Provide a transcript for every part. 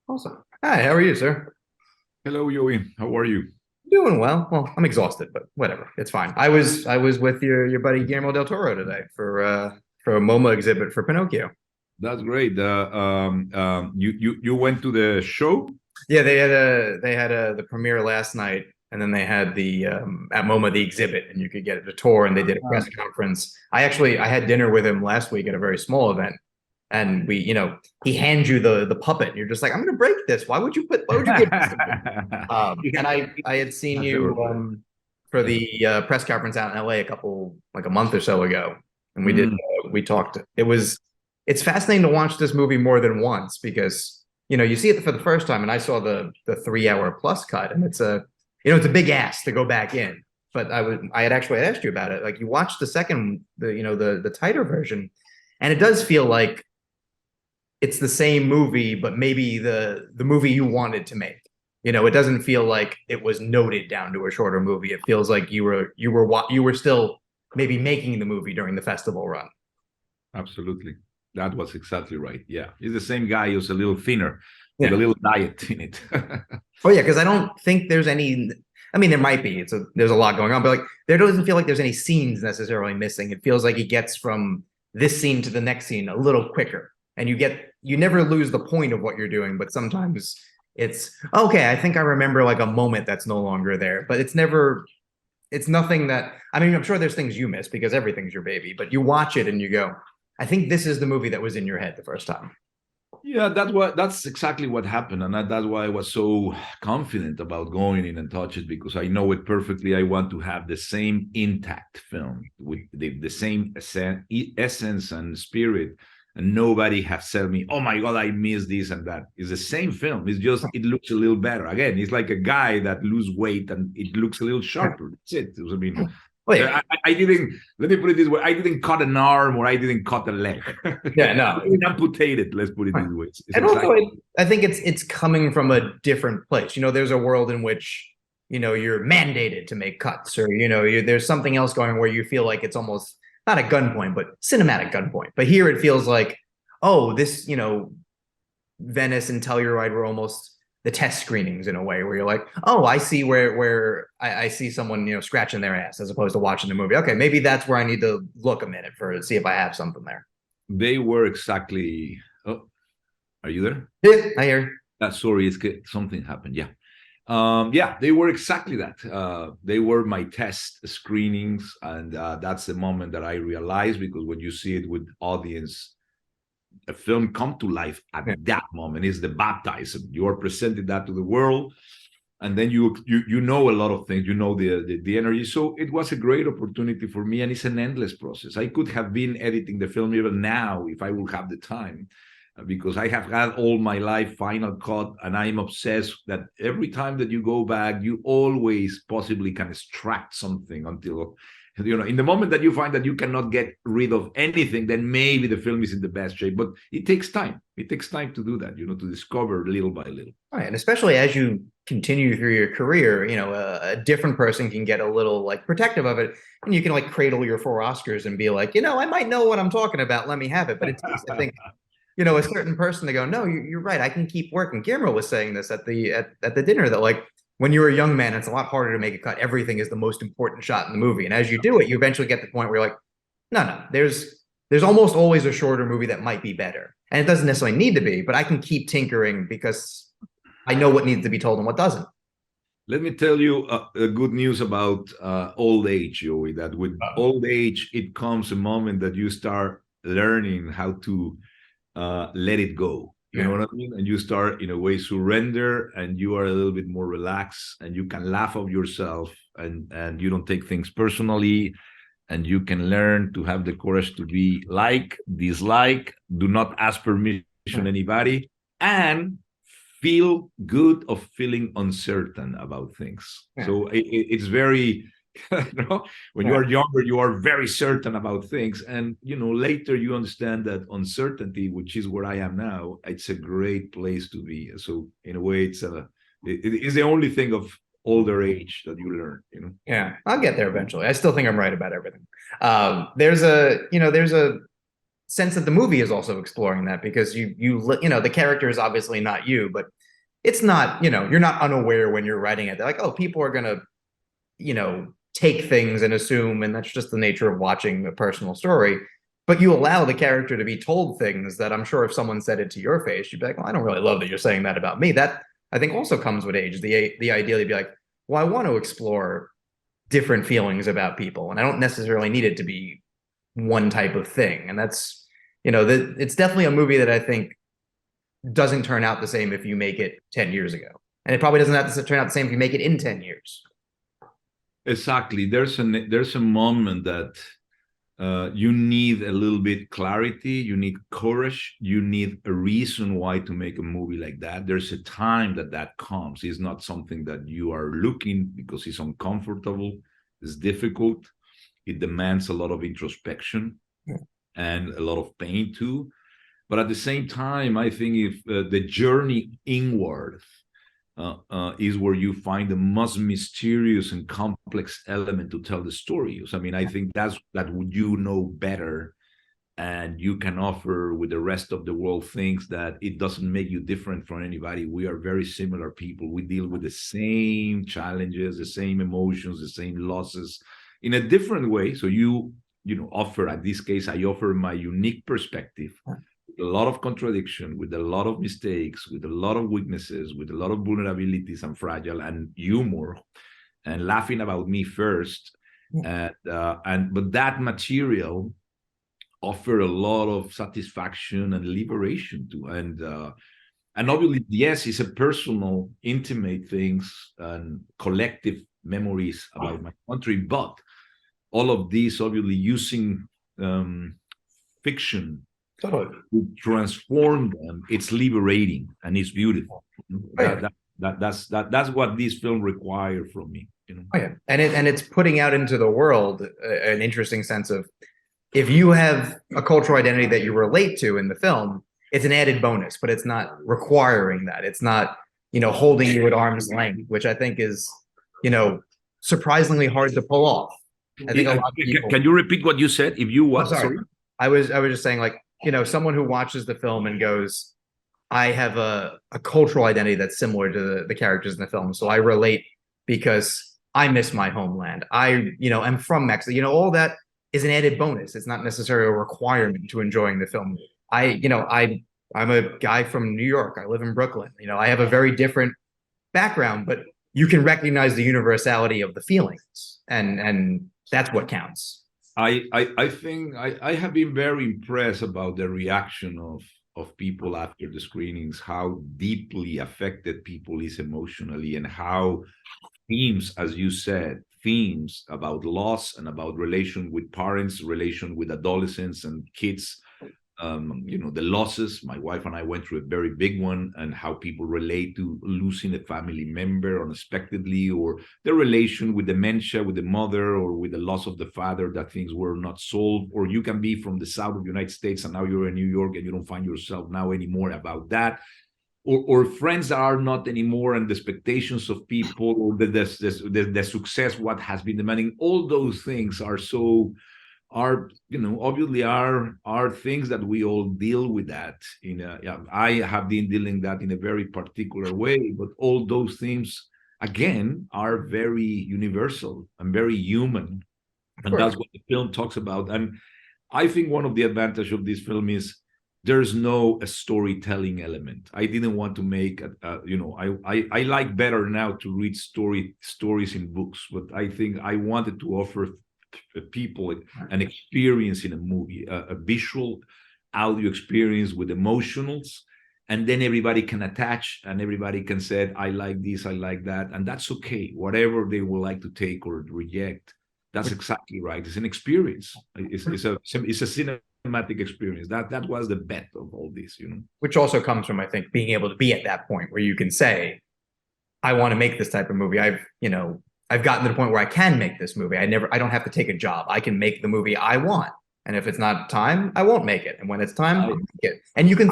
Awesome. Hi, how are you, sir? Hello, Joey. How are you? Doing well. Well, I'm exhausted, but whatever. It's fine. I was with your buddy Guillermo del Toro today for a MoMA exhibit for Pinocchio. That's great. You went to the show? Yeah, they had a the premiere last night, and then they had the at MoMA the exhibit, and you could get a tour, and they did a press conference. I had dinner with him last week at a very small event, and he hands you the puppet, and you're just like, I'm gonna break this. Why would you give this to me? And I had seen That's you ever. for the press conference out in LA like a month or so ago, and Mm, we talked. It's fascinating to watch this movie more than once because you see it for the first time, and I saw the 3 hour plus cut, and it's a big ask to go back in. But I had actually asked you about it. Like you watched the second the tighter version, and it does feel like it's the same movie, but maybe the movie you wanted to make. It doesn't feel like it was noted down to a shorter movie. It feels like you were still maybe making the movie during the festival run. absolutely. That was exactly right. Yeah. He's the same guy who's a little thinner with a Yeah. little diet in it. Oh yeah, because I don't think there's any. I mean, there might be. There's a lot going on, but like there doesn't feel like there's any scenes necessarily missing. It feels like he gets from this scene to the next scene a little quicker, and you never lose the point of what you're doing. But sometimes it's okay. I think I remember like a moment that's no longer there, but it's nothing that. I mean, I'm sure there's things you miss because everything's your baby, but you watch it and you go, I think this is the movie that was in your head the first time. Yeah, that's exactly what happened, and that's why I was so confident about going in and touch it because I know it perfectly. I want to have the same intact film with the same essence and spirit, and nobody has said me, "Oh my God, I missed this and that." It's the same film. It's just it looks a little better. Again, it's like a guy that lose weight and it looks a little sharper. That's it. I mean, Oh yeah, I didn't. Let me put it this way: I didn't cut an arm or I didn't cut a leg. yeah, I no. didn't amputate it. Let's put it this way. It's And also, exactly. I think it's coming from a different place. There's a world in which you're mandated to make cuts, or there's something else going where you feel like it's almost not a gunpoint, but cinematic gunpoint. But here it feels like, oh, this, Venice and Telluride were almost the test screenings in a way where you're like, oh, I see where I see someone scratching their ass as opposed to watching the movie. Okay, maybe that's where I need to look a minute for to see if I have something there. They were exactly. Oh, are you there? Yeah, I hear. Sorry, something happened. Yeah. Yeah, they were exactly that. They were my test screenings, and that's the moment that I realized because when you see it with audience, a film come to life at Yeah. that moment is the baptism. You are presenting that to the world, and then you know a lot of things. You know the energy. So it was a great opportunity for me, and it's an endless process. I could have been editing the film even now if I would have the time because I have had all my life Final Cut, and I'm obsessed that every time that you go back, you always possibly can extract something until in the moment that you find that you cannot get rid of anything, then maybe the film is in the best shape. But it takes time. It takes time to do that, to discover little by little. Right. And especially as you continue through your career, a different person can get a little like protective of it. And you can like cradle your four Oscars and be like, I might know what I'm talking about. Let me have it. But it takes, I think, a certain person to go, no, you're right. I can keep working. Guillermo was saying this at the dinner that like when you're a young man, it's a lot harder to make a cut. Everything is the most important shot in the movie. And as you do it, you eventually get to the point where you're like, no, there's almost always a shorter movie that might be better. And it doesn't necessarily need to be, but I can keep tinkering because I know what needs to be told and what doesn't. Let me tell you good news about old age, Joey. That with old age, it comes a moment that you start learning how to let it go. You know Yeah. what I mean? And you start, in a way, surrender, and you are a little bit more relaxed, and you can laugh of yourself, and you don't take things personally, and you can learn to have the courage to be like, dislike, do not ask permission anybody, and feel good of feeling uncertain about things. Yeah. So it's very, when you Yeah. are younger, you are very certain about things. And, later you understand that uncertainty, which is where I am now, it's a great place to be. So in a way, it is the only thing of older age that you learn. Yeah. I'll get there eventually. I still think I'm right about everything. There's a sense that the movie is also exploring that because the character is obviously not you, but it's not, you're not unaware when you're writing it. They're like, oh, people are gonna, take things and assume, and that's just the nature of watching a personal story. But you allow the character to be told things that I'm sure if someone said it to your face, you'd be like, well, I don't really love that you're saying that about me. That I think also comes with age. The idea to be like, well, I want to explore different feelings about people, and I don't necessarily need it to be one type of thing. And that's, it's definitely a movie that I think doesn't turn out the same if you make it 10 years ago. And it probably doesn't have to turn out the same if you make it in 10 years. Exactly. There's a moment that you need a little bit clarity, you need courage, you need a reason why to make a movie like that. There's a time that comes. It's not something that you are looking because it's uncomfortable, it's difficult, it demands a lot of introspection and a lot of pain too. But at the same time, I think if the journey inward is where you find the most mysterious and complex element to tell the story. I mean, I think that would better, and you can offer with the rest of the world things that it doesn't make you different from anybody. We are very similar people. We deal with the same challenges, the same emotions, the same losses in a different way. So you offer, in this case, I offer my unique perspective, a lot of contradiction, with a lot of mistakes, with a lot of weaknesses, with a lot of vulnerabilities and fragile, and humor, and laughing about me first. But that material offer a lot of satisfaction and liberation too. And obviously, yes, it's a personal, intimate things and collective memories about my country, but all of these obviously using fiction to transform them, it's liberating and it's beautiful. That's what this film required from me. Oh yeah, and it's putting out into the world an interesting sense of, if you have a cultural identity that you relate to in the film, it's an added bonus, but it's not requiring that. It's not, holding you at arm's length, which I think is, surprisingly hard to pull off. I think a lot of people. Can you repeat what you said? If you what? Oh, sorry. I was just saying, like, someone who watches the film and goes, I have a cultural identity that's similar to the characters in the film. So I relate because I miss my homeland. I'm from Mexico. All that is an added bonus. It's not necessarily a requirement to enjoying the film. I'm a guy from New York. I live in Brooklyn. I have a very different background, but you can recognize the universality of the feelings, and that's what counts. I think I have been very impressed about the reaction of people after the screenings, how deeply affected people is emotionally, and how themes, as you said, themes about loss and about relation with parents, relation with adolescents and kids, the losses. My wife and I went through a very big one, and how people relate to losing a family member unexpectedly, or the relation with dementia with the mother, or with the loss of the father, that things were not solved. Or you can be from the south of the United States and now you're in New York and you don't find yourself now anymore about that. Or friends that are not anymore, and the expectations of people, or the success, what has been demanding. All those things obviously are things that we all deal with. That I have been dealing that in a very particular way, but all those things again are very universal and very human, and that's what the film talks about. And I think one of the advantages of this film is there's no storytelling element. I didn't want to make I like better now to read stories in books, but I think I wanted to offer people an experience in a movie, a visual audio experience with emotionals, and then everybody can attach, and everybody can say, I like this, I like that, and that's okay. Whatever they would like to take or reject, that's exactly right. It's an experience. It's a cinematic experience. That was the bet of all this, Which also comes from, I think, being able to be at that point where you can say, I want to make this type of movie. I've gotten to the point where I can make this movie. I don't have to take a job. I can make the movie I want. And if it's not time, I won't make it. And when it's time, I'll make it. And you can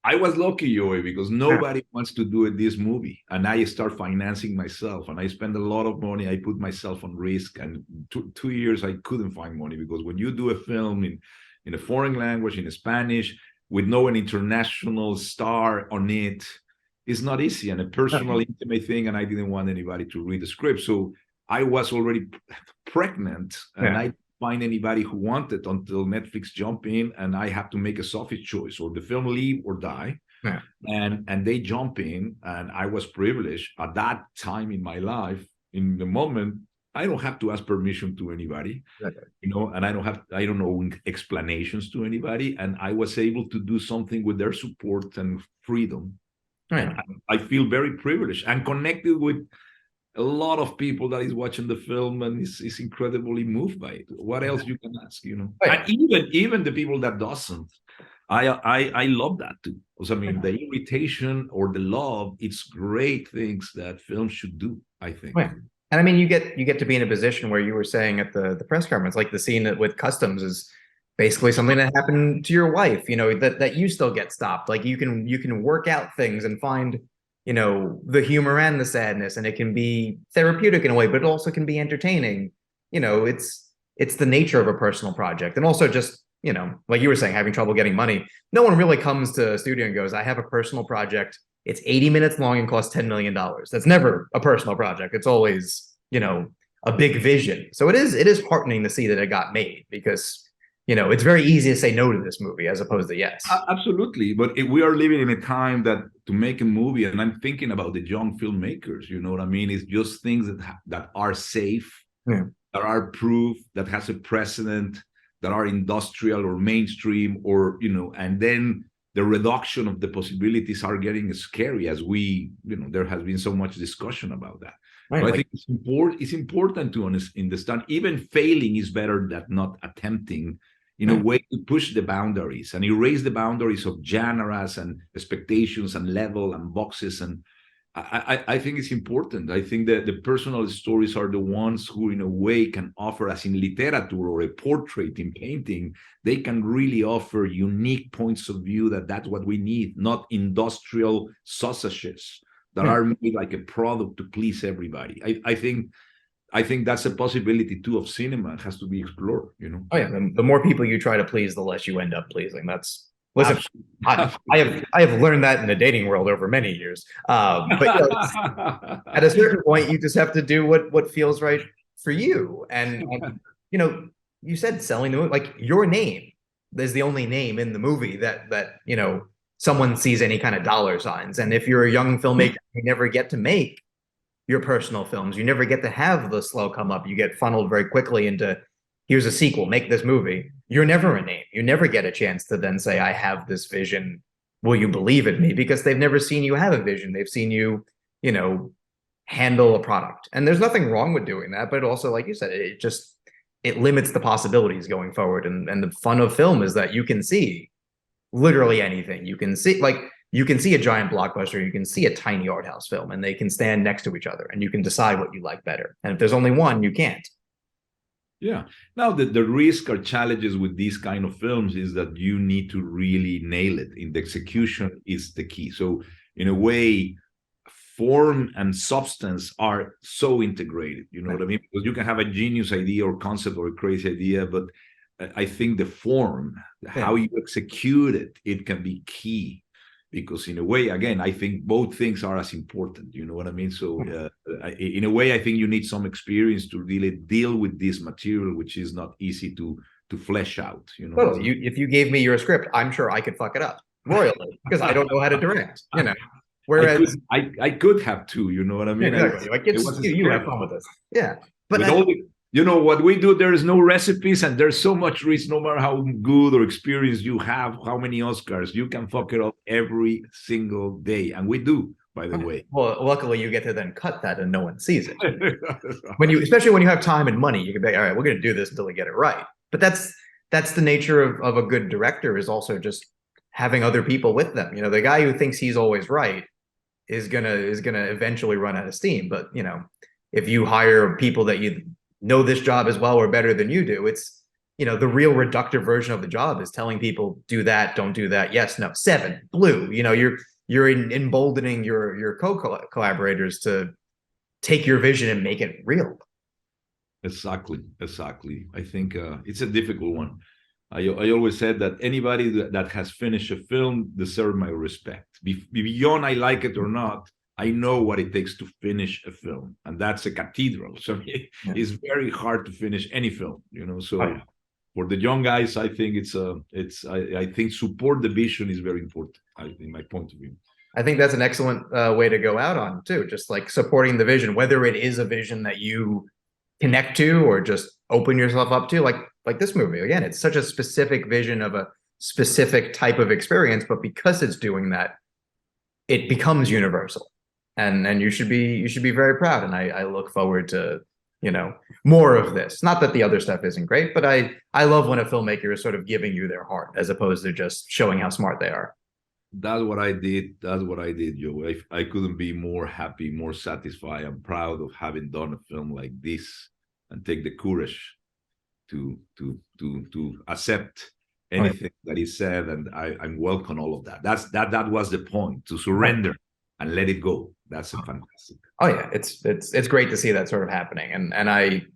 I was lucky, Joey, because nobody wants to do this movie. And I start financing myself, and I spend a lot of money. I put myself on risk. And 2 years, I couldn't find money, because when you do a film in a foreign language, in Spanish, with no an international star on it, is not easy and a personal, intimate thing, and I didn't want anybody to read the script. So I was already pregnant, and I didn't find anybody who wanted until Netflix jumped in, and I had to make a sophist choice, or the film leave or die. Yeah. And they jump in, and I was privileged at that time in my life. In the moment, I don't have to ask permission to anybody, you know, and I don't know explanations to anybody, and I was able to do something with their support and freedom. Right. And I feel very privileged and connected with a lot of people that is watching the film and is incredibly moved by it. What else you can ask, you know? Right. And even the people that doesn't, I love that too. Because I mean, the irritation or the love, it's great things that films should do, I think. Right. And I mean, you get to be in a position where you were saying at the press conference, like the scene with Customs is basically something that happened to your wife, you know, that you still get stopped. Like you can work out things and find, you know, the humor and the sadness, and it can be therapeutic in a way, but it also can be entertaining. You know, it's the nature of a personal project. And also just, you know, like you were saying, having trouble getting money. No one really comes to a studio and goes, I have a personal project. It's 80 minutes long and costs $10 million. That's never a personal project. It's always, you know, a big vision. So it is heartening to see that it got made, because, you know, it's very easy to say no to this movie as opposed to yes. Absolutely. But we are living in a time that to make a movie, and I'm thinking about the young filmmakers, you know what I mean? It's just things that are safe, that are proof, that has a precedent, that are industrial or mainstream, or, you know, and then the reduction of the possibilities are getting scary as we, you know, there has been so much discussion about that. Right, but I think it's important to understand even failing is better than not attempting, in a way to push the boundaries and erase the boundaries of genres and expectations and level and boxes. And I think it's important. I think that the personal stories are the ones who, in a way, can offer, as in literature or a portrait in painting, they can really offer unique points of view that's what we need, not industrial sausages that are made like a product to please everybody. I think that's a possibility too of cinema. It has to be explored, you know. Oh yeah, the more people you try to please, the less you end up pleasing. Listen, I have learned that in the dating world over many years. But you know, at a certain point, you just have to do what feels right for you. And you know, you said selling the movie, like your name is the only name in the movie that you know someone sees any kind of dollar signs. And if you're a young filmmaker, you never get to make your personal films. You never get to have the slow come up. You get funneled very quickly into, here's a sequel, make this movie. You're never a name. You never get a chance to then say, I have this vision. Will you believe in me? Because they've never seen you have a vision. They've seen you, you know, handle a product. And there's nothing wrong with doing that, but also, like you said, it limits the possibilities going forward. And the fun of film is that you can see literally anything. You can see, like, you can see a giant blockbuster, you can see a tiny art house film, and they can stand next to each other, and you can decide what you like better. And if there's only one, you can't. Yeah. Now, the risk or challenges with these kind of films is that you need to really nail it. In the execution is the key. So in a way, form and substance are so integrated, you know what I mean? Because you can have a genius idea or concept or a crazy idea, but I think the form, how you execute it, it can be key. Because in a way, again, I think both things are as important, you know what I mean? So in a way, I think you need some experience to really deal with this material, which is not easy to flesh out, you know? Well, if you gave me your script, I'm sure I could fuck it up royally, because I don't know how to direct, you know? Whereas I could have too, you know what I mean? Exactly. Like you have fun with this. Yeah. But you know what we do, there is no recipes and there's so much risk. No matter how good or experience you have, how many Oscars, you can fuck it up every single day. And we do, by the way. Well, luckily you get to then cut that and no one sees it. Especially when you have time and money, you can be, all right, we're going to do this until we get it right. But that's the nature of a good director, is also just having other people with them. You know, the guy who thinks he's always right is gonna eventually run out of steam. But you know, if you hire people that you know this job as well or better than you do, it's, you know, the real reductive version of the job is telling people, do that, don't do that, yes, no, 7, blue. You know, you're emboldening your co-collaborators to take your vision and make it real. Exactly. I think it's a difficult one. I always said that anybody that has finished a film deserves my respect. Beyond I like it or not, I know what it takes to finish a film, and that's a cathedral. So it's very hard to finish any film, you know. So for the young guys, I think I think support the vision is very important, in my point of view. I think that's an excellent way to go out on too. Just like supporting the vision, whether it is a vision that you connect to or just open yourself up to, like this movie. Again, it's such a specific vision of a specific type of experience, but because it's doing that, it becomes universal. And you should be very proud. And I look forward to, you know, more of this. Not that the other stuff isn't great, but I love when a filmmaker is sort of giving you their heart as opposed to just showing how smart they are. That's what I did. That's what I did, Joe. I couldn't be more happy, more satisfied. I'm proud of having done a film like this and take the courage to accept anything that is said, and I'm welcome all of that. That was the point, to surrender and let it go. That's a fantastic. Oh yeah, it's great to see that sort of happening, and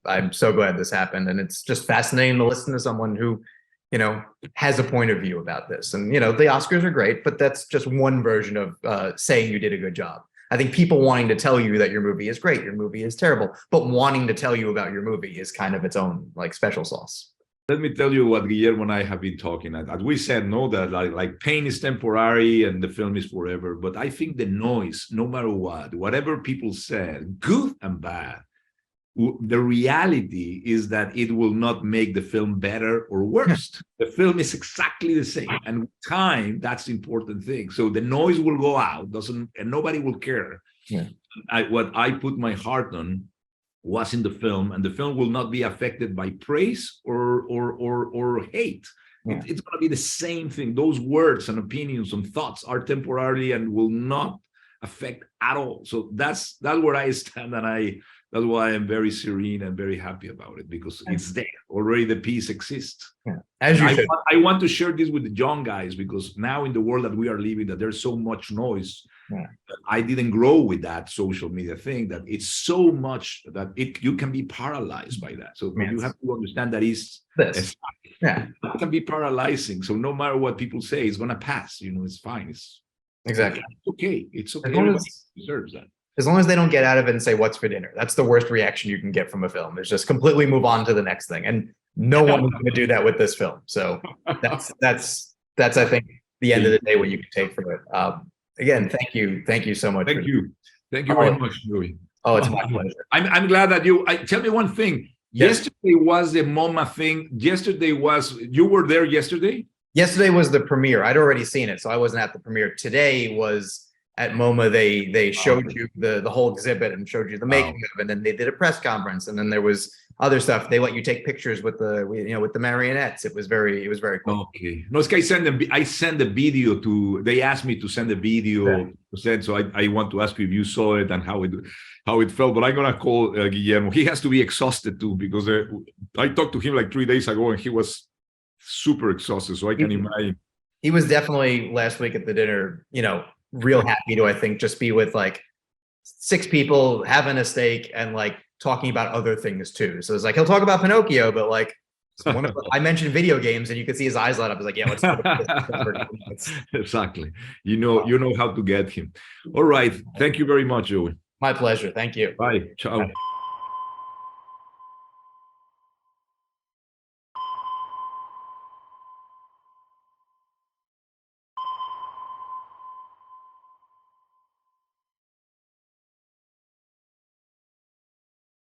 I'm so glad this happened, and it's just fascinating to listen to someone who, you know, has a point of view about this. And you know, the Oscars are great, but that's just one version of saying you did a good job. I think people wanting to tell you that your movie is great, your movie is terrible, but wanting to tell you about your movie is kind of its own like special sauce. Let me tell you what Guillermo and I have been talking. As we said, no, that like pain is temporary and the film is forever. But I think the noise, no matter what, whatever people said, good and bad, the reality is that it will not make the film better or worse. The film is exactly the same. And with time, that's the important thing. So the noise will go out, and nobody will care. Yeah. What I put my heart on was in the film, and the film will not be affected by praise or hate. Yeah. It's going to be the same thing. Those words and opinions and thoughts are temporary and will not affect at all. So that's where I stand, and that's why I'm very serene and very happy about it, because it's there already. The peace exists. Yeah. As you should. I want to share this with the young guys, because now in the world that we are living, that there's so much noise. Yeah. I didn't grow with that social media thing, that it's so much that you can be paralyzed by that. So you have to understand that it can be paralyzing. So no matter what people say, it's gonna pass. You know, it's fine. It's exactly okay. It's okay. Everybody deserves that. As long as they don't get out of it and say, "What's for dinner?" That's the worst reaction you can get from a film. Is just completely move on to the next thing, and no one is going to do that with this film. So that's I think the end of the day what you can take from it. Again, thank you so much. Thank you very much, Joey. Oh, it's my pleasure. I'm glad that you. Tell me one thing. Yes. Yesterday was the MoMA thing. You were there yesterday. Yesterday was the premiere. I'd already seen it, so I wasn't at the premiere. Today was at MoMA. They showed you the whole exhibit and showed you the making of it, and then they did a press conference, and then there was other stuff. They let you take pictures with the marionettes. It was very cool. Okay. No, I sent the video to. They asked me to send a video to send, so I want to ask you if you saw it and how it felt. But I'm gonna call Guillermo. He has to be exhausted too, because I talked to him like 3 days ago and he was super exhausted. So I can imagine. He was definitely last week at the dinner, you know, real happy to, I think, just be with like 6 people having a steak and like talking about other things too. So it's like he'll talk about Pinocchio, but like I mentioned video games and you could see his eyes light up. It's like, yeah, let's talk about this. Exactly. You know how to get him. All right. Thank you very much, Joey. My pleasure. Thank you. Bye. Ciao. Bye.